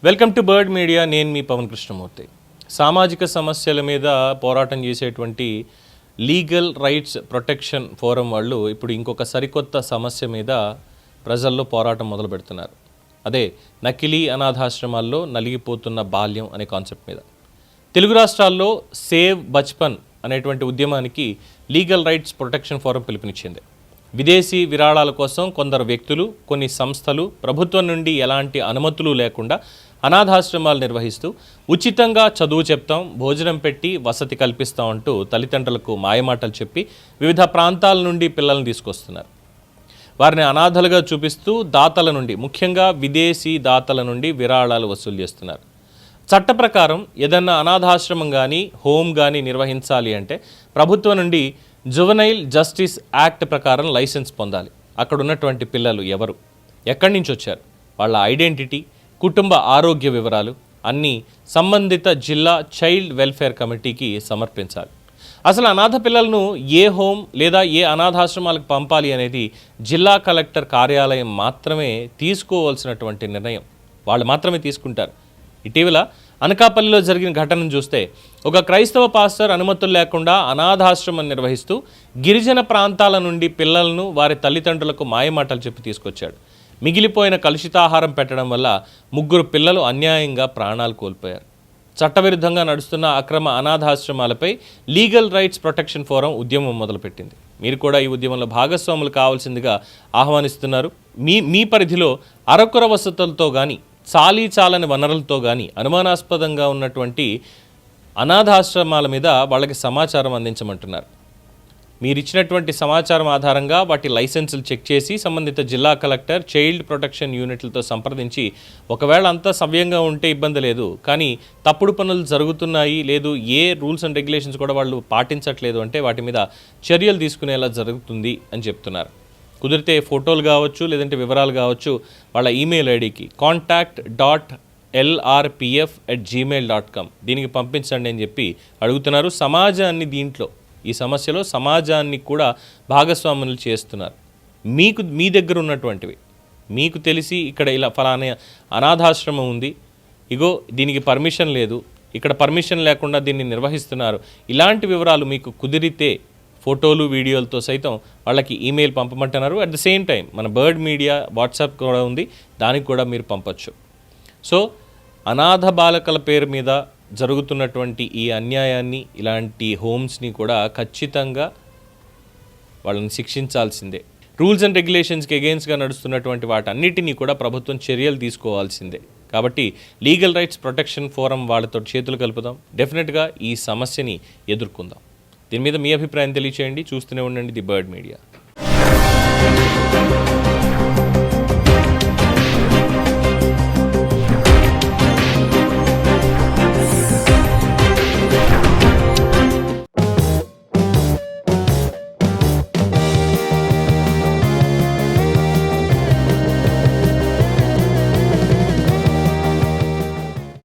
Welcome to bird media. నేను మీ పవన్ కృష్ణమూర్తి. సామాజిక సమస్యల మీద పోరాటం చేసేటువంటి లీగల్ రైట్స్ ప్రొటెక్షన్ ఫోరం వాళ్ళు ఇప్పుడు ఇంకొక సరికొత్త సమస్య మీద ప్రజల్లో పోరాటం మొదలు పెడుతున్నారు. అదే నకిలీ అనాథాశ్రమాల్లో నలిగిపోతున్న బాల్యం అనే కాన్సెప్ట్ మీద. తెలుగు రాష్ట్రాల్లో సేవ్ బచ్పన్ అనేటువంటి ఉద్యమానికి లీగల్ రైట్స్ ప్రొటెక్షన్ ఫోరం పిలుపునిచ్చింది. విదేశీ విరాళాల కోసం కొందరు వ్యక్తులు, కొన్ని సంస్థలు ప్రభుత్వం నుండి ఎలాంటి అనుమతులు లేకుండా అనాథాశ్రమాలు నిర్వహిస్తూ ఉచితంగా చదువు చెప్తాం, భోజనం పెట్టి వసతి కల్పిస్తాం అంటూ తల్లిదండ్రులకు మాయమాటలు చెప్పి వివిధ ప్రాంతాల నుండి పిల్లల్ని తీసుకొస్తున్నారు. వారిని అనాథలుగా చూపిస్తూ దాతల నుండి, ముఖ్యంగా విదేశీ దాతల నుండి విరాళాలు వసూలు చేస్తున్నారు. చట్ట ప్రకారం ఏదన్నా అనాథాశ్రమం కానీ హోమ్ కానీ నిర్వహించాలి అంటే ప్రభుత్వం నుండి జువెనైల్ జస్టిస్ యాక్ట్ ప్రకారం లైసెన్స్ పొందాలి. అక్కడ ఉన్నటువంటి పిల్లలు ఎవరు, ఎక్కడి నుంచి వచ్చారు, వాళ్ళ ఐడెంటిటీ, కుటుంబ ఆరోగ్య వివరాలు అన్నీ సంబంధిత జిల్లా చైల్డ్ వెల్ఫేర్ కమిటీకి సమర్పించాలి. అసలు అనాథ పిల్లలను ఏ హోమ్ లేదా ఏ అనాథాశ్రమాలకు పంపాలి అనేది జిల్లా కలెక్టర్ కార్యాలయం మాత్రమే తీసుకోవాల్సినటువంటి నిర్ణయం. వాళ్ళు మాత్రమే తీసుకుంటారు. ఇటీవల అనకాపల్లిలో జరిగిన ఘటనను చూస్తే ఒక క్రైస్తవ పాస్టర్ అనుమతులు లేకుండా అనాథాశ్రమం నిర్వహిస్తూ గిరిజన ప్రాంతాల నుండి పిల్లలను వారి తల్లిదండ్రులకు మాయమాటలు చెప్పి తీసుకొచ్చాడు. మిగిలిపోయిన కలుషితాహారం పెట్టడం వల్ల 3 పిల్లలు అన్యాయంగా ప్రాణాలు కోల్పోయారు. చట్టవిరుద్ధంగా నడుస్తున్న అక్రమ అనాథాశ్రమాలపై లీగల్ రైట్స్ ప్రొటెక్షన్ ఫోరం ఉద్యమం మొదలుపెట్టింది. మీరు కూడా ఈ ఉద్యమంలో భాగస్వాములు కావాల్సిందిగా ఆహ్వానిస్తున్నారు. మీ పరిధిలో అరకొర వసతులతో కానీ చాలని వనరులతో కానీ అనుమానాస్పదంగా ఉన్నటువంటి అనాథాశ్రమాల మీద వాళ్ళకి సమాచారం అందించమంటున్నారు. మీరు ఇచ్చినటువంటి సమాచారం ఆధారంగా వాటి లైసెన్సులు చెక్ చేసి సంబంధిత జిల్లా కలెక్టర్, చైల్డ్ ప్రొటెక్షన్ యూనిట్లతో సంప్రదించి ఒకవేళ అంతా సవ్యంగా ఉంటే ఇబ్బంది లేదు, కానీ తప్పుడు పనులు జరుగుతున్నాయి, లేదు ఏ రూల్స్ అండ్ రెగ్యులేషన్స్ కూడా వాళ్ళు పాటించట్లేదు అంటే వాటి మీద చర్యలు తీసుకునేలా జరుగుతుంది అని చెప్తున్నారు. కుదిరితే ఫోటోలు కావచ్చు, లేదంటే వివరాలు కావచ్చు, వాళ్ళ ఈమెయిల్ ఐడికి contact.lrpf@gmail.com దీనికి పంపించండి అని చెప్పి అడుగుతున్నారు. సమాజాన్ని దీంట్లో, ఈ సమస్యలో సమాజాన్ని కూడా భాగస్వాములు చేస్తున్నారు. మీ దగ్గర ఉన్నటువంటివి మీకు తెలిసి ఇక్కడ ఇలా ఫలానా అనాథాశ్రమం ఉంది, ఇగో దీనికి పర్మిషన్ లేదు, ఇక్కడ పర్మిషన్ లేకుండా దీన్ని నిర్వహిస్తున్నారు, ఇలాంటి వివరాలు మీకు కుదిరితే ఫోటోలు, వీడియోలతో సైతం వాళ్ళకి ఈమెయిల్ పంపమంటున్నారు. అట్ ద సేమ్ టైం మన బర్డ్ మీడియా వాట్సాప్ కూడా ఉంది, దానికి కూడా మీరు పంపచ్చు. సో అనాథ బాలకల పేరు మీద జరుగుతున్నటువంటి ఈ అన్యాయాన్ని, ఇలాంటి హోమ్స్ని కూడా ఖచ్చితంగా వాళ్ళని శిక్షించాల్సిందే. రూల్స్ అండ్ రెగ్యులేషన్స్కి అగెయిన్స్ట్గా నడుస్తున్నటువంటి వాటన్నిటినీ కూడా ప్రభుత్వం చర్యలు తీసుకోవాల్సిందే. కాబట్టి లీగల్ రైట్స్ ప్రొటెక్షన్ ఫోరం వాళ్ళతో చేతులు కలుపుదాం. డెఫినెట్గా ఈ సమస్యని ఎదుర్కొందాం. దీని మీద మీ అభిప్రాయం తెలియచేయండి. చూస్తూనే ఉండండి ది బర్డ్ మీడియా.